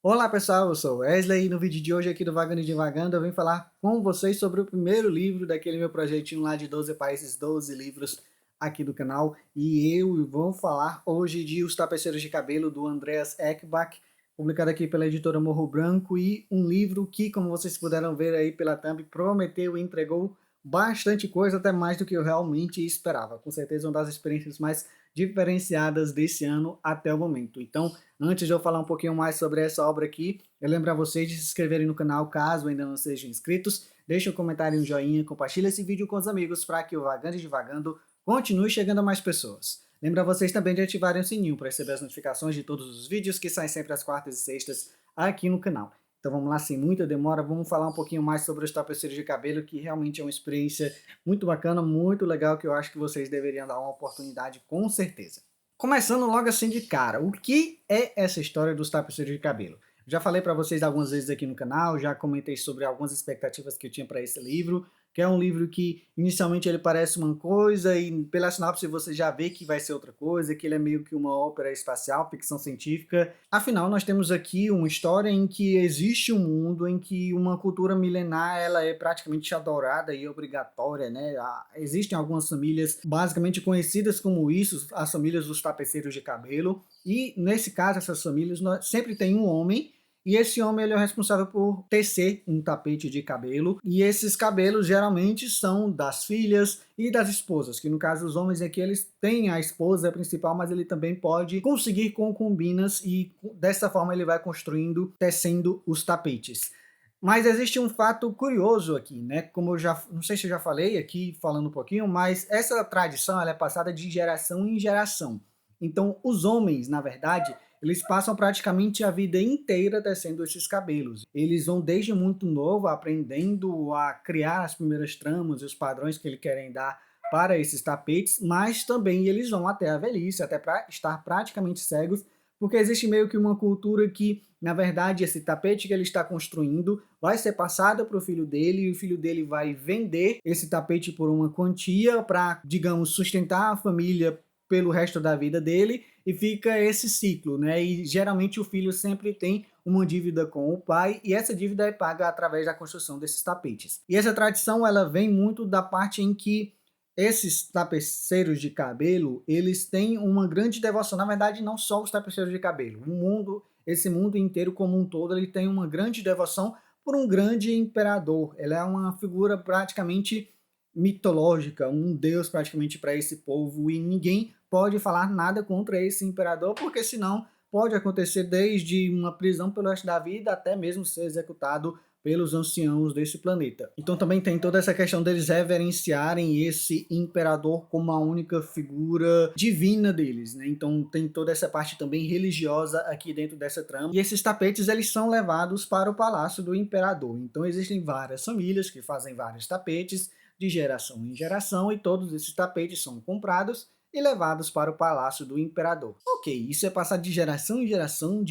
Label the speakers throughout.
Speaker 1: Olá pessoal, eu sou o Wesley e no vídeo de hoje aqui do Vagando e Divagando eu vim falar com vocês sobre o primeiro livro daquele meu projetinho lá de 12 países, 12 livros aqui do canal. E eu vou falar hoje de Os Tapeceiros de Cabelo, do Andreas Ekbach, publicado aqui pela editora Morro Branco, e um livro que, como vocês puderam ver aí pela thumb, prometeu e entregou bastante coisa, até mais do que eu realmente esperava. Com certeza uma das experiências mais diferenciadas desse ano até o momento. Então, antes de eu falar um pouquinho mais sobre essa obra aqui, eu lembro a vocês de se inscreverem no canal caso ainda não sejam inscritos, deixem um comentário e um joinha, compartilhe esse vídeo com os amigos para que o Vagando e Divagando continue chegando a mais pessoas. Lembro a vocês também de ativarem o sininho para receber as notificações de todos os vídeos que saem sempre às quartas e sextas aqui no canal. Então vamos lá, sem muita demora, vamos falar um pouquinho mais sobre os tapeceiros de cabelo, que realmente é uma experiência muito bacana, muito legal, que eu acho que vocês deveriam dar uma oportunidade com certeza. Começando logo assim de cara, o que é essa história dos tapeceiros de cabelo? Já falei para vocês algumas vezes aqui no canal, já comentei sobre algumas expectativas que eu tinha para esse livro, que é um livro que inicialmente ele parece uma coisa e pela sinopse você já vê que vai ser outra coisa, que ele é meio que uma ópera espacial, ficção científica. Afinal, nós temos aqui uma história em que existe um mundo em que uma cultura milenar ela é praticamente adorada e obrigatória, né? Existem algumas famílias basicamente conhecidas como isso, as famílias dos tapeceiros de cabelo, e nesse caso essas famílias sempre tem um homem, e esse homem ele é o responsável por tecer um tapete de cabelo, e esses cabelos geralmente são das filhas e das esposas, que no caso os homens aqui eles têm a esposa principal, mas ele também pode conseguir concubinas e dessa forma ele vai construindo, tecendo os tapetes. Mas existe um fato curioso aqui, né? Como eu já, não sei se eu já falei aqui, falando um pouquinho, mas essa tradição ela é passada de geração em geração. Então, os homens, na verdade, eles passam praticamente a vida inteira tecendo esses cabelos. Eles vão desde muito novo aprendendo a criar as primeiras tramas e os padrões que eles querem dar para esses tapetes, mas também eles vão até a velhice, até para estar praticamente cegos, porque existe meio que uma cultura que, na verdade, esse tapete que ele está construindo vai ser passado para o filho dele, e o filho dele vai vender esse tapete por uma quantia para, digamos, sustentar a família pelo resto da vida dele, e fica esse ciclo, né? E geralmente o filho sempre tem uma dívida com o pai, e essa dívida é paga através da construção desses tapetes. E essa tradição ela vem muito da parte em que esses tapeceiros de cabelo, eles têm uma grande devoção. Na verdade, não só os tapeceiros de cabelo. O mundo, esse mundo inteiro como um todo, ele tem uma grande devoção por um grande imperador. Ele é uma figura praticamente mitológica, um deus praticamente para esse povo, e ninguém pode falar nada contra esse imperador, porque senão pode acontecer desde uma prisão pelo resto da vida até mesmo ser executado pelos anciãos desse planeta. Então também tem toda essa questão deles reverenciarem esse imperador como a única figura divina deles, né? Então tem toda essa parte também religiosa aqui dentro dessa trama. E esses tapetes eles são levados para o palácio do imperador. Então existem várias famílias que fazem vários tapetes de geração em geração, e todos esses tapetes são comprados e levados para o palácio do imperador. Ok, isso é passado de geração em geração,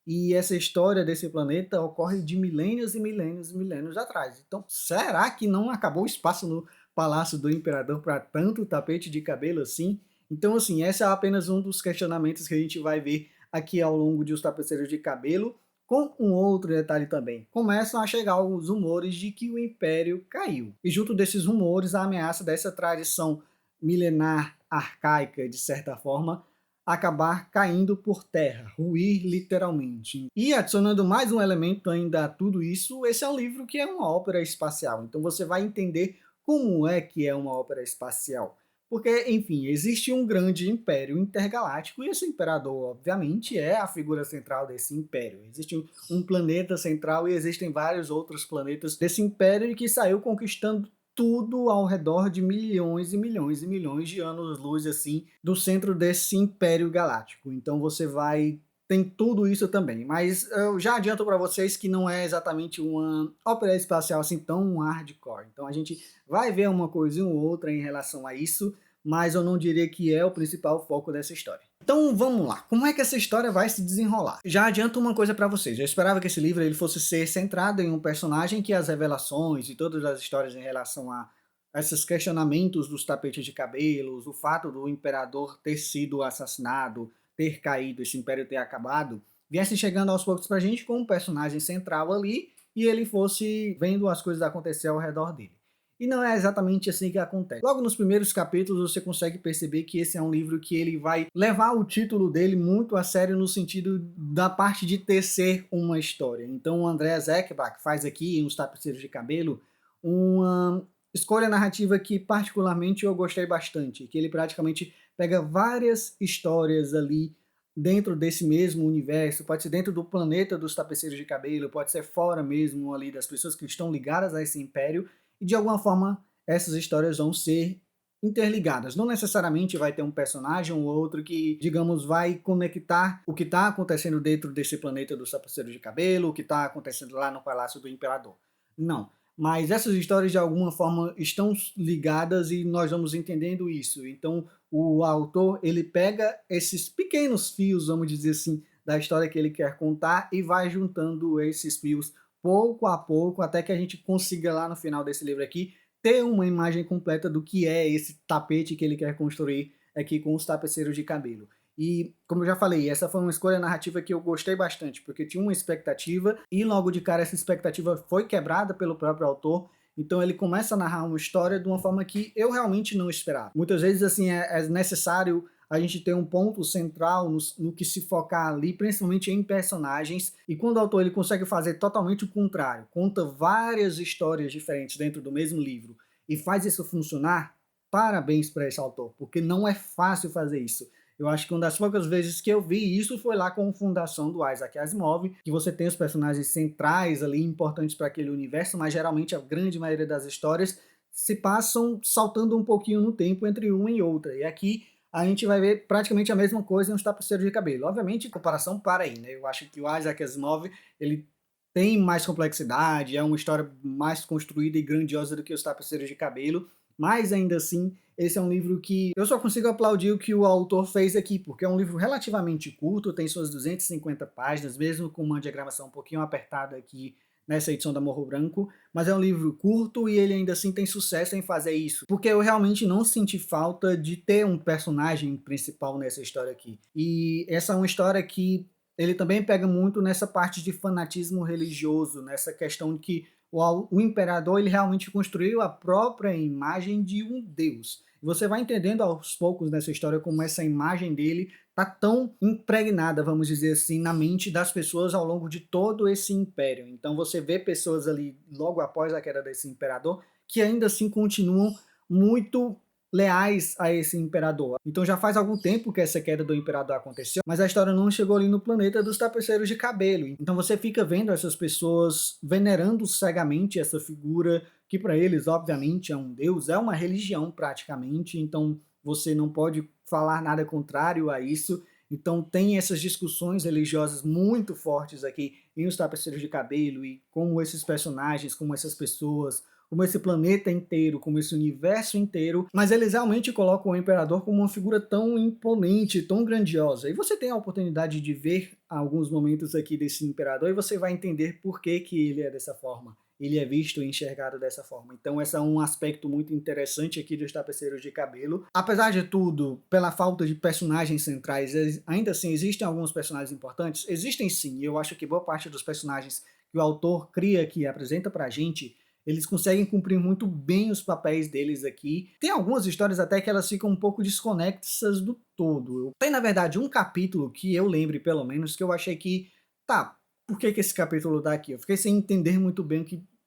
Speaker 1: e essa história desse planeta ocorre de milênios e milênios e milênios atrás. Então, será que não acabou o espaço no Palácio do Imperador para tanto tapete de cabelo assim? Então, assim, esse é apenas um dos questionamentos que a gente vai ver aqui ao longo de Os Tapeceiros de Cabelo, com um outro detalhe também. Começam a chegar alguns rumores de que o Império caiu. E junto desses rumores, a ameaça dessa tradição milenar, arcaica, de certa forma, acabar caindo por terra, ruir literalmente. E adicionando mais um elemento ainda a tudo isso, esse é um livro que é uma ópera espacial, então você vai entender como é que é uma ópera espacial. Porque, enfim, existe um grande império intergaláctico, e esse imperador, obviamente, é a figura central desse império. Existe um planeta central e existem vários outros planetas desse império que saiu conquistando tudo ao redor de milhões e milhões e milhões de anos-luz, assim, do centro desse Império Galáctico. Então você vai... tem tudo isso também, mas eu já adianto para vocês que não é exatamente uma ópera espacial assim tão hardcore. Então a gente vai ver uma coisinha ou outra em relação a isso, mas eu não diria que é o principal foco dessa história. Então vamos lá, como é que essa história vai se desenrolar? Já adianto uma coisa para vocês, eu esperava que esse livro ele fosse ser centrado em um personagem que as revelações e todas as histórias em relação a esses questionamentos dos tapetes de cabelos, o fato do imperador ter sido assassinado, ter caído, esse império ter acabado, viesse chegando aos poucos pra gente com um personagem central ali e ele fosse vendo as coisas acontecer ao redor dele. E não é exatamente assim que acontece. Logo nos primeiros capítulos você consegue perceber que esse é um livro que ele vai levar o título dele muito a sério no sentido da parte de tecer uma história. Então o Andreas Eckbach faz aqui em Os Tapeceiros de Cabelo uma escolha narrativa que particularmente eu gostei bastante, que ele praticamente pega várias histórias ali dentro desse mesmo universo, pode ser dentro do planeta dos Tapeceiros de Cabelo, pode ser fora mesmo ali das pessoas que estão ligadas a esse império, e de alguma forma essas histórias vão ser interligadas. Não necessariamente vai ter um personagem ou outro que, digamos, vai conectar o que está acontecendo dentro desse planeta dos Tapeceiros de Cabelo, o que está acontecendo lá no Palácio do Imperador. Não. Mas essas histórias de alguma forma estão ligadas e nós vamos entendendo isso. Então o autor ele pega esses pequenos fios, vamos dizer assim, da história que ele quer contar e vai juntando esses fios pouco a pouco até que a gente consiga lá no final desse livro aqui ter uma imagem completa do que é esse tapete que ele quer construir aqui com os Tapeceiros de Cabelo. E, como eu já falei, essa foi uma escolha narrativa que eu gostei bastante, porque tinha uma expectativa e logo de cara essa expectativa foi quebrada pelo próprio autor. Então ele começa a narrar uma história de uma forma que eu realmente não esperava. Muitas vezes assim é necessário a gente ter um ponto central no que se focar ali, principalmente em personagens. E quando o autor ele consegue fazer totalmente o contrário, conta várias histórias diferentes dentro do mesmo livro e faz isso funcionar, parabéns para esse autor, porque não é fácil fazer isso. Eu acho que uma das poucas vezes que eu vi isso foi lá com a Fundação do Isaac Asimov, que você tem os personagens centrais ali, importantes para aquele universo, mas geralmente a grande maioria das histórias se passam saltando um pouquinho no tempo entre uma e outra. E aqui a gente vai ver praticamente a mesma coisa em Os Tapeceiros de Cabelo. Obviamente, em comparação, para aí, né? Eu acho que o Isaac Asimov, ele tem mais complexidade, é uma história mais construída e grandiosa do que Os Tapeceiros de Cabelo, mas ainda assim, esse é um livro que eu só consigo aplaudir o que o autor fez aqui, porque é um livro relativamente curto, tem suas 250 páginas, mesmo com uma diagramação um pouquinho apertada aqui nessa edição da Morro Branco, mas é um livro curto e ele ainda assim tem sucesso em fazer isso, porque eu realmente não senti falta de ter um personagem principal nessa história aqui. E essa é uma história que ele também pega muito nessa parte de fanatismo religioso, nessa questão de que o imperador ele realmente construiu a própria imagem de um deus. Você vai entendendo aos poucos nessa história como essa imagem dele está tão impregnada, vamos dizer assim, na mente das pessoas ao longo de todo esse império. Então você vê pessoas ali, logo após a queda desse imperador, que ainda assim continuam muito leais a esse imperador. Então já faz algum tempo que essa queda do imperador aconteceu, mas a história não chegou ali no planeta dos Tapeceiros de Cabelo. Então você fica vendo essas pessoas venerando cegamente essa figura, que para eles, obviamente, é um deus, é uma religião praticamente, então você não pode falar nada contrário a isso. Então tem essas discussões religiosas muito fortes aqui em Os Tapeceiros de Cabelo e como esses personagens, como essas pessoas, como esse planeta inteiro, como esse universo inteiro, mas eles realmente colocam o Imperador como uma figura tão imponente, tão grandiosa. E você tem a oportunidade de ver alguns momentos aqui desse Imperador e você vai entender por que ele é dessa forma. Ele é visto e enxergado dessa forma. Então esse é um aspecto muito interessante aqui dos Tapeceiros de Cabelo. Apesar de tudo, pela falta de personagens centrais, ainda assim existem alguns personagens importantes? Existem sim, e eu acho que boa parte dos personagens que o autor cria aqui e apresenta pra gente, eles conseguem cumprir muito bem os papéis deles aqui. Tem algumas histórias até que elas ficam um pouco desconexas do todo. Tem, na verdade, um capítulo que eu lembre, pelo menos, que eu achei que, tá, por que esse capítulo tá aqui? Eu fiquei sem entender muito bem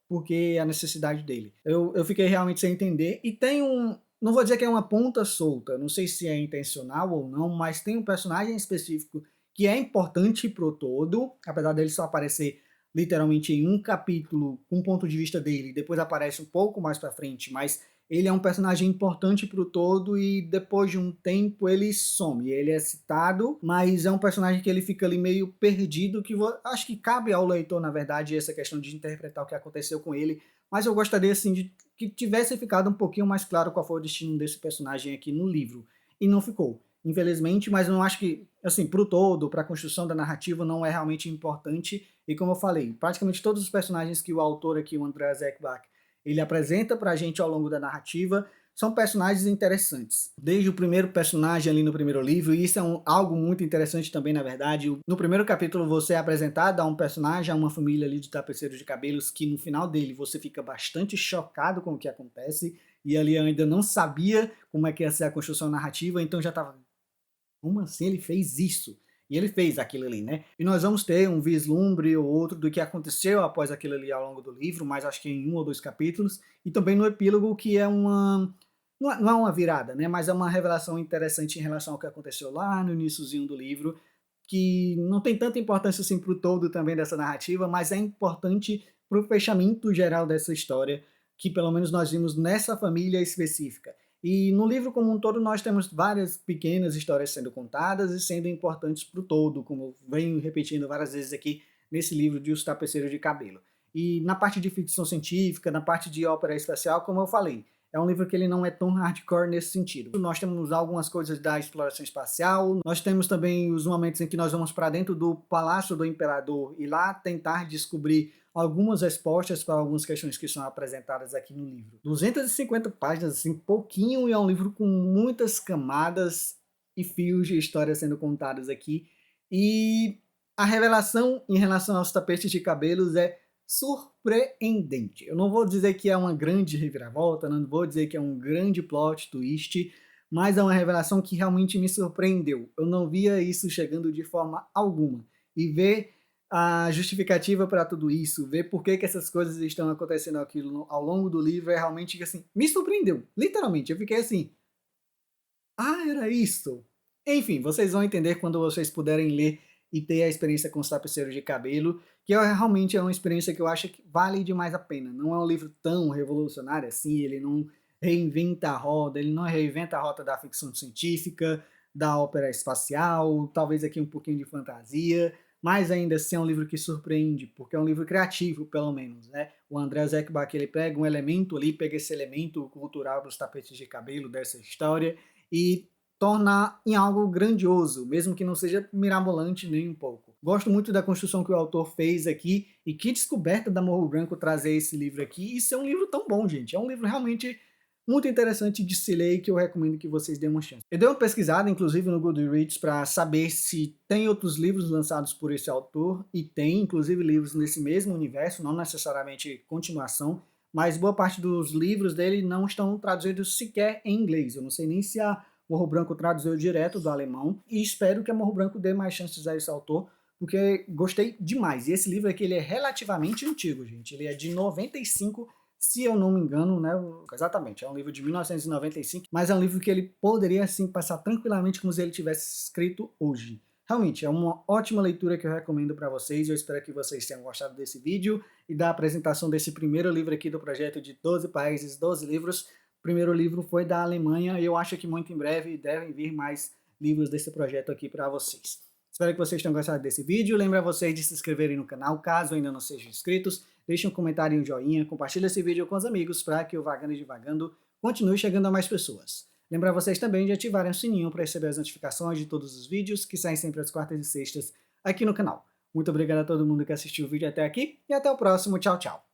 Speaker 1: por que a necessidade dele. Eu fiquei realmente sem entender. E tem um... Não vou dizer que é uma ponta solta, não sei se é intencional ou não, mas tem um personagem específico que é importante pro todo, apesar dele só aparecer literalmente em um capítulo com o ponto de vista dele, depois aparece um pouco mais pra frente, mas ele é um personagem importante pro todo e depois de um tempo ele some. Ele é citado, mas é um personagem que ele fica ali meio perdido, que acho que cabe ao leitor, na verdade, essa questão de interpretar o que aconteceu com ele, mas eu gostaria assim de que tivesse ficado um pouquinho mais claro qual foi o destino desse personagem aqui no livro, e não ficou. Infelizmente, mas eu não acho que, assim, pro todo, pra construção da narrativa, não é realmente importante. E como eu falei, praticamente todos os personagens que o autor aqui, o Andreas Eckbach, ele apresenta pra gente ao longo da narrativa, são personagens interessantes. Desde o primeiro personagem ali no primeiro livro, e isso é algo muito interessante também, na verdade. No primeiro capítulo você é apresentado a um personagem, a uma família ali de tapeceiros de cabelos, que no final dele você fica bastante chocado com o que acontece, e ali eu ainda não sabia como é que ia ser a construção narrativa, então já estava, como assim ele fez isso? E ele fez aquilo ali, né? E nós vamos ter um vislumbre ou outro do que aconteceu após aquilo ali ao longo do livro, mas acho que em 1 ou 2 capítulos, e também no epílogo, que é não é uma virada, né? Mas é uma revelação interessante em relação ao que aconteceu lá no iniciozinho do livro, que não tem tanta importância assim para o todo também dessa narrativa, mas é importante para o fechamento geral dessa história, que pelo menos nós vimos nessa família específica. E no livro como um todo nós temos várias pequenas histórias sendo contadas e sendo importantes para o todo, como eu venho repetindo várias vezes aqui nesse livro de Os Tapeceiros de Cabelo. E na parte de ficção científica, na parte de ópera espacial, como eu falei, é um livro que ele não é tão hardcore nesse sentido. Nós temos algumas coisas da exploração espacial, nós temos também os momentos em que nós vamos para dentro do Palácio do Imperador e lá tentar descobrir algumas respostas para algumas questões que são apresentadas aqui no livro. 250 páginas, assim, pouquinho, e é um livro com muitas camadas e fios de história sendo contados aqui. E a revelação em relação aos tapetes de cabelos é surpreendente. Eu não vou dizer que é uma grande reviravolta, não vou dizer que é um grande plot twist, mas é uma revelação que realmente me surpreendeu. Eu não via isso chegando de forma alguma. E ver a justificativa para tudo isso, ver por que essas coisas estão acontecendo ao longo do livro é realmente assim, me surpreendeu, literalmente. Eu fiquei assim, era isso. Enfim, vocês vão entender quando vocês puderem ler e ter a experiência com os tapeceiros de cabelo, que realmente é uma experiência que eu acho que vale demais a pena. Não é um livro tão revolucionário assim, ele não reinventa a roda, ele não reinventa a rota da ficção científica, da ópera espacial, talvez aqui um pouquinho de fantasia, mas ainda assim é um livro que surpreende, porque é um livro criativo, pelo menos, né? O André Zekbach, ele pega um elemento ali, pega esse elemento cultural dos tapetes de cabelo, dessa história, e tornar em algo grandioso, mesmo que não seja mirabolante nem um pouco. Gosto muito da construção que o autor fez aqui, e que descoberta da Morro Branco trazer esse livro aqui. Isso é um livro tão bom, gente. É um livro realmente muito interessante de se ler e que eu recomendo que vocês dêem uma chance. Eu dei uma pesquisada, inclusive, no Goodreads para saber se tem outros livros lançados por esse autor, e tem, inclusive, livros nesse mesmo universo, não necessariamente continuação, mas boa parte dos livros dele não estão traduzidos sequer em inglês. Eu não sei nem se a Morro Branco traduziu direto do alemão, e espero que a Morro Branco dê mais chances a esse autor, porque gostei demais. E esse livro aqui, ele é relativamente antigo, gente. Ele é de 95, se eu não me engano, né? Exatamente, é um livro de 1995, mas é um livro que ele poderia, assim, passar tranquilamente como se ele tivesse escrito hoje. Realmente, é uma ótima leitura que eu recomendo para vocês. Eu espero que vocês tenham gostado desse vídeo e da apresentação desse primeiro livro aqui do projeto de 12 países, 12 livros. O primeiro livro foi da Alemanha e eu acho que muito em breve devem vir mais livros desse projeto aqui para vocês. Espero que vocês tenham gostado desse vídeo. Lembro a vocês de se inscreverem no canal, caso ainda não sejam inscritos. Deixem um comentário e um joinha, compartilhe esse vídeo com os amigos para que o Vagando e Divagando continue chegando a mais pessoas. Lembro a vocês também de ativarem o sininho para receber as notificações de todos os vídeos que saem sempre às quartas e sextas aqui no canal. Muito obrigado a todo mundo que assistiu o vídeo até aqui e até o próximo. Tchau, tchau!